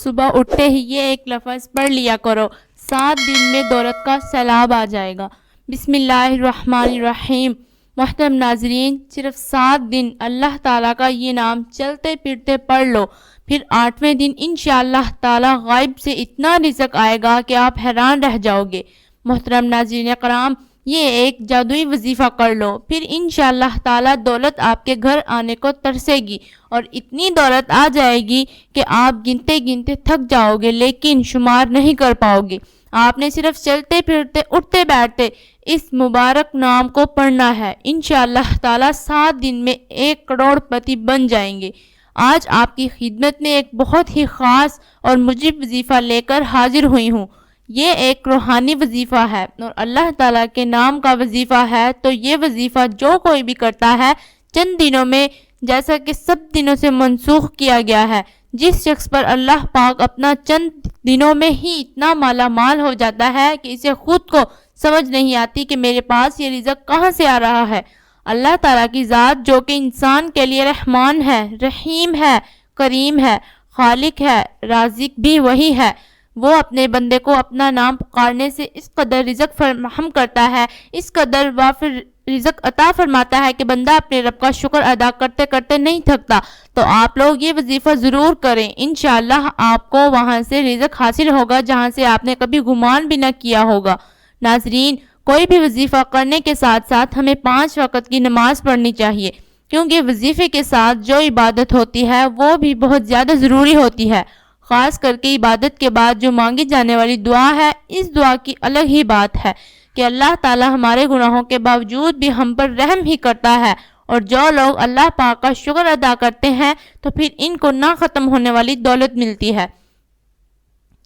صبح اٹھتے ہی یہ ایک لفظ پڑھ لیا کرو، 7 دن میں دولت کا سیلاب آ جائے گا۔ بسم اللہ الرحمن الرحیم۔ محترم ناظرین، صرف 7 دن اللہ تعالیٰ کا یہ نام چلتے پھرتے پڑھ لو، پھر 8ویں دن انشاءاللہ تعالیٰ غائب سے اتنا رزق آئے گا کہ آپ حیران رہ جاؤ گے۔ محترم ناظرین کرام، یہ ایک جادوئی وظیفہ کر لو، پھر انشاءاللہ تعالیٰ دولت آپ کے گھر آنے کو ترسے گی اور اتنی دولت آ جائے گی کہ آپ گنتے گنتے تھک جاؤ گے لیکن شمار نہیں کر پاؤ گے۔ آپ نے صرف چلتے پھرتے اٹھتے بیٹھتے اس مبارک نام کو پڑھنا ہے، انشاءاللہ تعالیٰ 7 دن میں 1 کروڑ پتی بن جائیں گے۔ آج آپ کی خدمت میں ایک بہت ہی خاص اور مجیب وظیفہ لے کر حاضر ہوئی ہوں۔ یہ ایک روحانی وظیفہ ہے اور اللہ تعالیٰ کے نام کا وظیفہ ہے، تو یہ وظیفہ جو کوئی بھی کرتا ہے چند دنوں میں، جیسا کہ سب دنوں سے منسوخ کیا گیا ہے، جس شخص پر اللہ پاک اپنا چند دنوں میں ہی اتنا مالا مال ہو جاتا ہے کہ اسے خود کو سمجھ نہیں آتی کہ میرے پاس یہ رزق کہاں سے آ رہا ہے۔ اللہ تعالیٰ کی ذات جو کہ انسان کے لیے رحمان ہے، رحیم ہے، کریم ہے، خالق ہے، رازق بھی وہی ہے، وہ اپنے بندے کو اپنا نام پکارنے سے اس قدر رزق فراہم کرتا ہے، اس قدر وافر رزق عطا فرماتا ہے کہ بندہ اپنے رب کا شکر ادا کرتے کرتے نہیں تھکتا۔ تو آپ لوگ یہ وظیفہ ضرور کریں، انشاءاللہ آپ کو وہاں سے رزق حاصل ہوگا جہاں سے آپ نے کبھی گمان بھی نہ کیا ہوگا۔ ناظرین، کوئی بھی وظیفہ کرنے کے ساتھ ساتھ ہمیں 5 وقت کی نماز پڑھنی چاہیے، کیونکہ وظیفے کے ساتھ جو عبادت ہوتی ہے وہ بھی بہت زیادہ ضروری ہوتی ہے۔ خاص کر کے عبادت کے بعد جو مانگی جانے والی دعا ہے، اس دعا کی الگ ہی بات ہے کہ اللہ تعالی ہمارے گناہوں کے باوجود بھی ہم پر رحم ہی کرتا ہے، اور جو لوگ اللہ پاک کا شکر ادا کرتے ہیں تو پھر ان کو نہ ختم ہونے والی دولت ملتی ہے،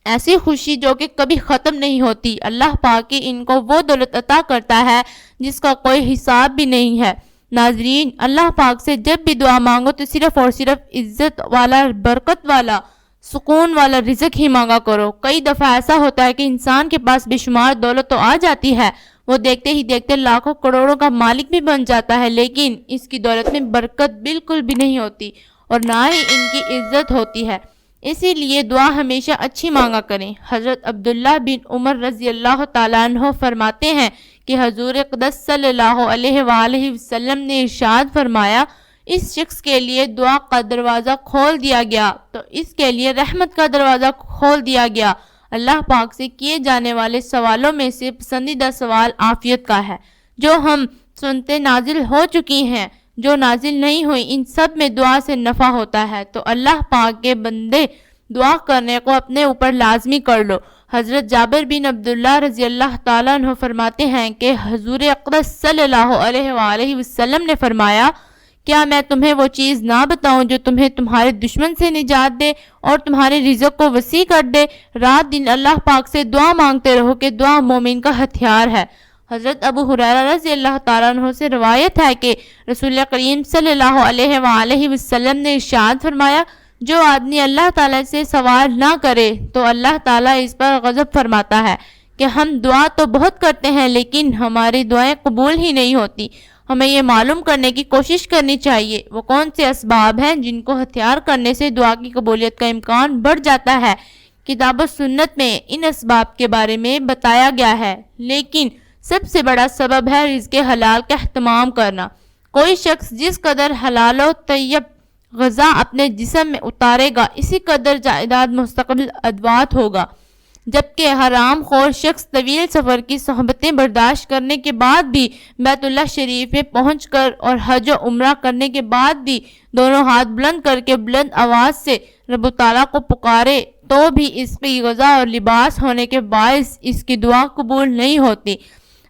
ایسی خوشی جو کہ کبھی ختم نہیں ہوتی۔ اللہ پاک ان کو وہ دولت عطا کرتا ہے جس کا کوئی حساب بھی نہیں ہے۔ ناظرین، اللہ پاک سے جب بھی دعا مانگو تو صرف اور صرف عزت والا، برکت والا، سکون والا رزق ہی مانگا کرو۔ کئی دفعہ ایسا ہوتا ہے کہ انسان کے پاس بے شمار دولت تو آ جاتی ہے، وہ دیکھتے ہی دیکھتے لاکھوں کروڑوں کا مالک بھی بن جاتا ہے، لیکن اس کی دولت میں برکت بالکل بھی نہیں ہوتی اور نہ ہی ان کی عزت ہوتی ہے۔ اسی لیے دعا ہمیشہ اچھی مانگا کریں۔ حضرت عبداللہ بن عمر رضی اللہ تعالیٰ عنہ فرماتے ہیں کہ حضور اقدس صلی اللہ علیہ وآلہ وسلم نے ارشاد فرمایا، اس شخص کے لیے دعا کا دروازہ کھول دیا گیا تو اس کے لیے رحمت کا دروازہ کھول دیا گیا۔ اللہ پاک سے کیے جانے والے سوالوں میں سے پسندیدہ سوال عافیت کا ہے۔ جو ہم سنتے نازل ہو چکی ہیں، جو نازل نہیں ہوئی، ان سب میں دعا سے نفع ہوتا ہے، تو اللہ پاک کے بندے دعا کرنے کو اپنے اوپر لازمی کر لو۔ حضرت جابر بن عبداللہ رضی اللہ تعالیٰ عنہ فرماتے ہیں کہ حضور اقدس صلی اللہ علیہ وآلہ وسلم نے فرمایا، کیا میں تمہیں وہ چیز نہ بتاؤں جو تمہیں تمہارے دشمن سے نجات دے اور تمہارے رزق کو وسیع کر دے؟ رات دن اللہ پاک سے دعا مانگتے رہو کہ دعا مومن کا ہتھیار ہے۔ حضرت ابو ہریرہ رضی اللہ تعالیٰ عنہ سے روایت ہے کہ رسول کریم صلی اللہ علیہ وآلہ وسلم نے ارشاد فرمایا، جو آدمی اللہ تعالیٰ سے سوال نہ کرے تو اللہ تعالیٰ اس پر غضب فرماتا ہے کہ ہم دعا تو بہت کرتے ہیں لیکن ہماری دعائیں قبول ہی نہیں ہوتی۔ ہمیں یہ معلوم کرنے کی کوشش کرنی چاہیے وہ کون سے اسباب ہیں جن کو ہتھیار کرنے سے دعا کی قبولیت کا امکان بڑھ جاتا ہے۔ کتاب و سنت میں ان اسباب کے بارے میں بتایا گیا ہے، لیکن سب سے بڑا سبب ہے رزق حلال کا اہتمام کرنا۔ کوئی شخص جس قدر حلال و طیب غذا اپنے جسم میں اتارے گا، اسی قدر جائیداد مستقبل ادوات ہوگا، جبکہ حرام خور شخص طویل سفر کی صحبتیں برداشت کرنے کے بعد بھی بیت اللہ شریف میں پہنچ کر اور حج و عمرہ کرنے کے بعد بھی دونوں ہاتھ بلند کر کے بلند آواز سے رب تعالیٰ کو پکارے تو بھی اس کی غذا اور لباس ہونے کے باعث اس کی دعا قبول نہیں ہوتی۔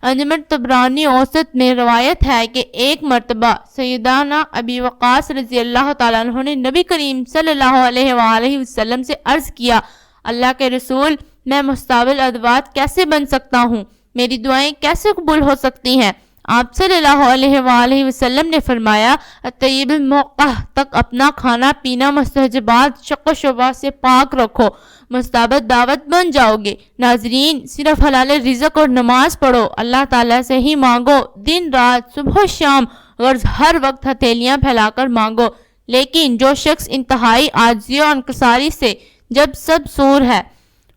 انجمن طبرانی اوسط میں روایت ہے کہ ایک مرتبہ سیدنا ابی وقاص رضی اللہ تعالیٰ عنہ نے نبی کریم صلی اللہ علیہ وآلہ وسلم سے عرض کیا، اللہ کے رسول، میں مستقبل ادوات کیسے بن سکتا ہوں؟ میری دعائیں کیسے قبول ہو سکتی ہیں؟ آپ صلی اللہ علیہ وآلہ وسلم نے فرمایا، طیب الموقع تک اپنا کھانا پینا مستحجبات شک و شبہ سے پاک رکھو، مستعبد دعوت بن جاؤ گے۔ ناظرین، صرف حلال رزق اور نماز پڑھو، اللہ تعالیٰ سے ہی مانگو، دن رات صبح و شام غرض ہر وقت ہتھیلیاں پھیلا کر مانگو۔ لیکن جو شخص انتہائی عاجزی اور انکساری سے جب سب سور ہے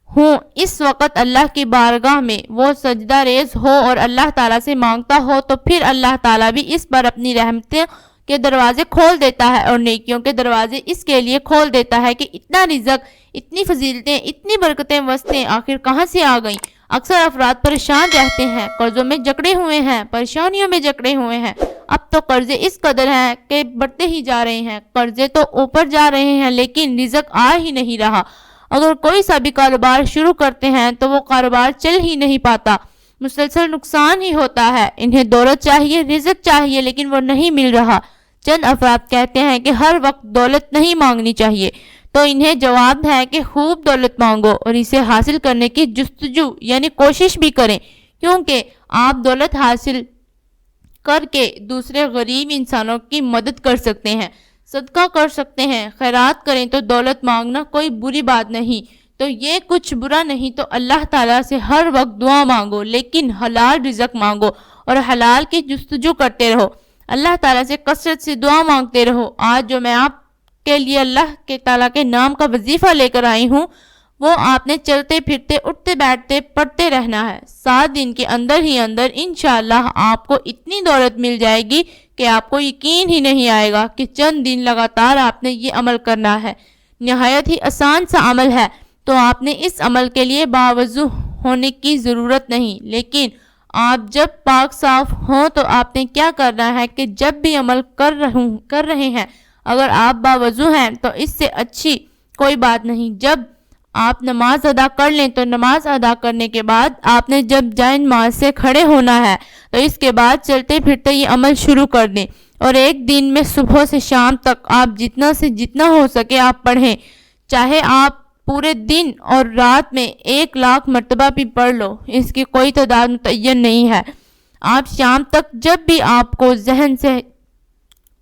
ہوں اس وقت اللہ کی بارگاہ میں وہ سجدہ ریز ہو اور اللہ تعالیٰ سے مانگتا ہو تو پھر اللہ تعالیٰ بھی اس پر اپنی رحمتوں کے دروازے کھول دیتا ہے اور نیکیوں کے دروازے اس کے لیے کھول دیتا ہے کہ اتنا رزق، اتنی فضیلتیں، اتنی برکتیں وسطیں آخر کہاں سے آ گئیں۔ اکثر افراد پریشان رہتے ہیں، قرضوں میں جکڑے ہوئے ہیں، پریشانیوں میں جکڑے ہوئے ہیں۔ اب تو قرضے اس قدر ہیں کہ بڑھتے ہی جا رہے ہیں، قرضے تو اوپر جا رہے ہیں لیکن رزق آ ہی نہیں رہا۔ اگر کوئی سا بھی کاروبار شروع کرتے ہیں تو وہ کاروبار چل ہی نہیں پاتا، مسلسل نقصان ہی ہوتا ہے۔ انہیں دولت چاہیے، رزق چاہیے لیکن وہ نہیں مل رہا۔ چند افراد کہتے ہیں کہ ہر وقت دولت نہیں مانگنی چاہیے، تو انہیں جواب ہے کہ خوب دولت مانگو اور اسے حاصل کرنے کی جستجو یعنی کوشش بھی کریں، کیونکہ آپ دولت حاصل کر کے دوسرے غریب انسانوں کی مدد کر سکتے ہیں، صدقہ کر سکتے ہیں، خیرات کریں تو دولت مانگنا کوئی بری بات نہیں۔ تو یہ کچھ برا نہیں تو اللہ تعالیٰ سے ہر وقت دعا مانگو لیکن حلال رزق مانگو اور حلال کی جستجو کرتے رہو۔ اللہ تعالیٰ سے کثرت سے دعا مانگتے رہو۔ آج جو میں آپ کے لیے اللہ کے تعالیٰ کے نام کا وظیفہ لے کر آئی ہوں وہ آپ نے چلتے پھرتے اٹھتے بیٹھتے پڑھتے رہنا ہے۔ 7 دن کے اندر ہی اندر انشاءاللہ آپ کو اتنی دولت مل جائے گی کہ آپ کو یقین ہی نہیں آئے گا کہ چند دن لگاتار آپ نے یہ عمل کرنا ہے۔ نہایت ہی آسان سا عمل ہے، تو آپ نے اس عمل کے لیے باوضو ہونے کی ضرورت نہیں، لیکن آپ جب پاک صاف ہوں تو آپ نے کیا کرنا ہے کہ جب بھی عمل کر رہے ہیں اگر آپ باوضو ہیں تو اس سے اچھی کوئی بات نہیں۔ جب آپ نماز ادا کر لیں تو نماز ادا کرنے کے بعد آپ نے جب جائے نماز سے کھڑے ہونا ہے تو اس کے بعد چلتے پھرتے یہ عمل شروع کر دیں، اور ایک دن میں صبح سے شام تک آپ جتنا سے جتنا ہو سکے آپ پڑھیں، چاہے آپ پورے دن اور رات میں 1,00,000 مرتبہ بھی پڑھ لو، اس کی کوئی تعداد متعین نہیں ہے۔ آپ شام تک جب بھی آپ کو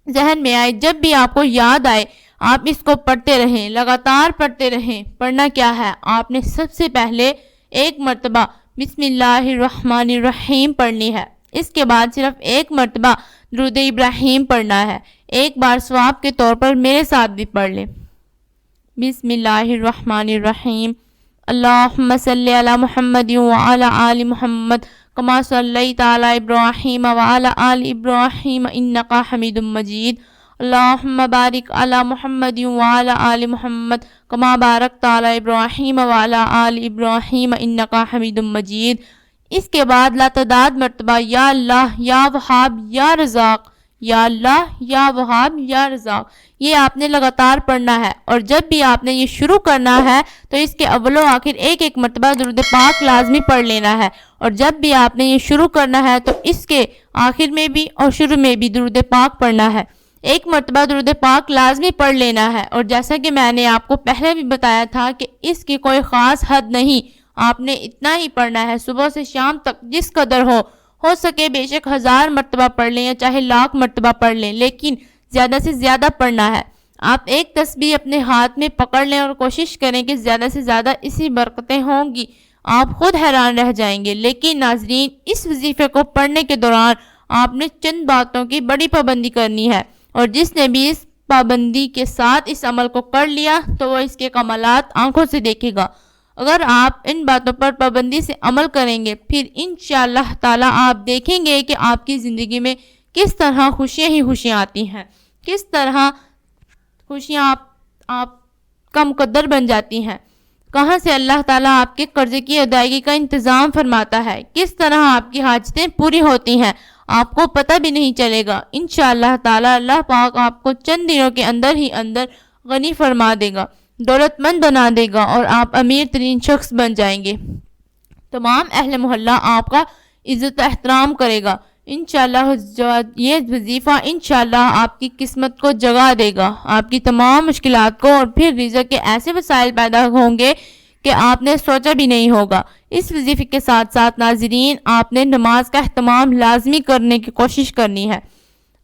ذہن میں آئے، جب بھی آپ کو یاد آئے، آپ اس کو پڑھتے رہیں، لگاتار پڑھتے رہیں۔ پڑھنا کیا ہے؟ آپ نے سب سے پہلے 1 مرتبہ بسم اللہ الرحمن الرحیم پڑھنی ہے، اس کے بعد صرف 1 مرتبہ درود ابراہیم پڑھنا ہے۔ ایک بار ثواب کے طور پر میرے ساتھ بھی پڑھ لیں۔ بسم اللہ الرحمن الرحیم، اللہم صلی علی محمد وعلی آل محمد کما صلیت علی ابراہیم وعلی آل ابراہیم انکا حمید مجید، اللہم بارک علی محمد وعلی آل محمد کما بارکت علی ابراہیم وعلی آل ابراہیم انکا حمید مجید۔ اس کے بعد لاتعداد مرتبہ یا اللہ یا وہاب یا رزاق، یا اللہ یا وہاب یا رزاق، یہ آپ نے لگاتار پڑھنا ہے۔ اور جب بھی آپ نے یہ شروع کرنا ہے تو اس کے اول و آخر 1 مرتبہ درود پاک لازمی پڑھ لینا ہے، اور جب بھی آپ نے یہ شروع کرنا ہے تو اس کے آخر میں بھی اور شروع میں بھی درود پاک پڑھنا ہے۔ 1 مرتبہ درود پاک لازمی پڑھ لینا ہے، اور جیسا کہ میں نے آپ کو پہلے بھی بتایا تھا کہ اس کی کوئی خاص حد نہیں، آپ نے اتنا ہی پڑھنا ہے، صبح سے شام تک جس قدر ہو سکے، بے شک 1000 مرتبہ پڑھ لیں یا چاہے 1,00,000 مرتبہ پڑھ لیں، لیکن زیادہ سے زیادہ پڑھنا ہے۔ آپ ایک تسبیح اپنے ہاتھ میں پکڑ لیں اور کوشش کریں کہ زیادہ سے زیادہ اسی برکتیں ہوں گی، آپ خود حیران رہ جائیں گے۔ لیکن ناظرین، اس وظیفے کو پڑھنے کے دوران آپ نے چند باتوں کی بڑی پابندی کرنی ہے، اور جس نے بھی اس پابندی کے ساتھ اس عمل کو کر لیا تو وہ اس کے کمالات آنکھوں سے دیکھے گا۔ اگر آپ ان باتوں پر پابندی سے عمل کریں گے پھر انشاءاللہ تعالی آپ دیکھیں گے کہ آپ کی زندگی میں کس طرح خوشیاں ہی خوشیاں آتی ہیں، کس طرح خوشیاں آپ کا مقدر بن جاتی ہیں، کہاں سے اللہ تعالیٰ آپ کے قرضے کی ادائیگی کا انتظام فرماتا ہے، کس طرح آپ کی حاجتیں پوری ہوتی ہیں، آپ کو پتہ بھی نہیں چلے گا۔ انشاءاللہ تعالیٰ اللہ پاک آپ کو چند دنوں کے اندر ہی اندر غنی فرما دے گا، دولت مند بنا دے گا، اور آپ امیر ترین شخص بن جائیں گے۔ تمام اہل محلہ آپ کا عزت و احترام کرے گا۔ انشاءاللہ یہ وظیفہ انشاءاللہ آپ کی قسمت کو جگا دے گا، آپ کی تمام مشکلات کو، اور پھر رزق کے ایسے وسائل پیدا ہوں گے کہ آپ نے سوچا بھی نہیں ہوگا۔ اس وظیفے کے ساتھ ساتھ ناظرین، آپ نے نماز کا اہتمام لازمی کرنے کی کوشش کرنی ہے۔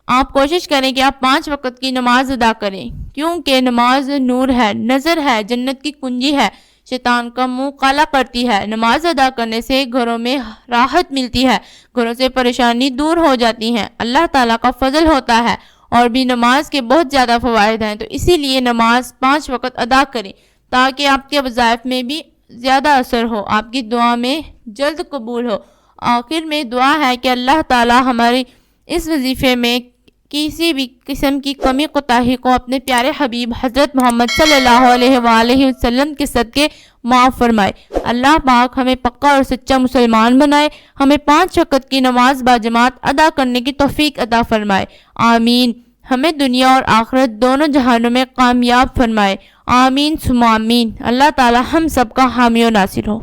آپ کوشش کریں کہ آپ 5 وقت کی نماز ادا کریں، کیونکہ نماز نور ہے، نظر ہے، جنت کی کنجی ہے، شیطان کا منہ کالا کرتی ہے۔ نماز ادا کرنے سے گھروں میں راحت ملتی ہے، گھروں سے پریشانی دور ہو جاتی ہے، اللہ تعالیٰ کا فضل ہوتا ہے، اور بھی نماز کے بہت زیادہ فوائد ہیں۔ تو اسی لیے نماز 5 وقت ادا کریں۔ تاکہ آپ کے وظائف میں بھی زیادہ اثر ہو، آپ کی دعا میں جلد قبول ہو۔ آخر میں دعا ہے کہ اللہ تعالی ہماری اس وظیفے میں کسی بھی قسم کی کمی کوتاہی کو اپنے پیارے حبیب حضرت محمد صلی اللہ علیہ وآلہ وسلم کے صدقے معاف فرمائے۔ اللہ پاک ہمیں پکا اور سچا مسلمان بنائے، ہمیں 5 وقت کی نماز باجماعت ادا کرنے کی توفیق عطا فرمائے، آمین۔ ہمیں دنیا اور آخرت دونوں جہانوں میں کامیاب فرمائے، آمین ثم آمین۔ اللہ تعالی ہم سب کا حامی و ناصر ہو۔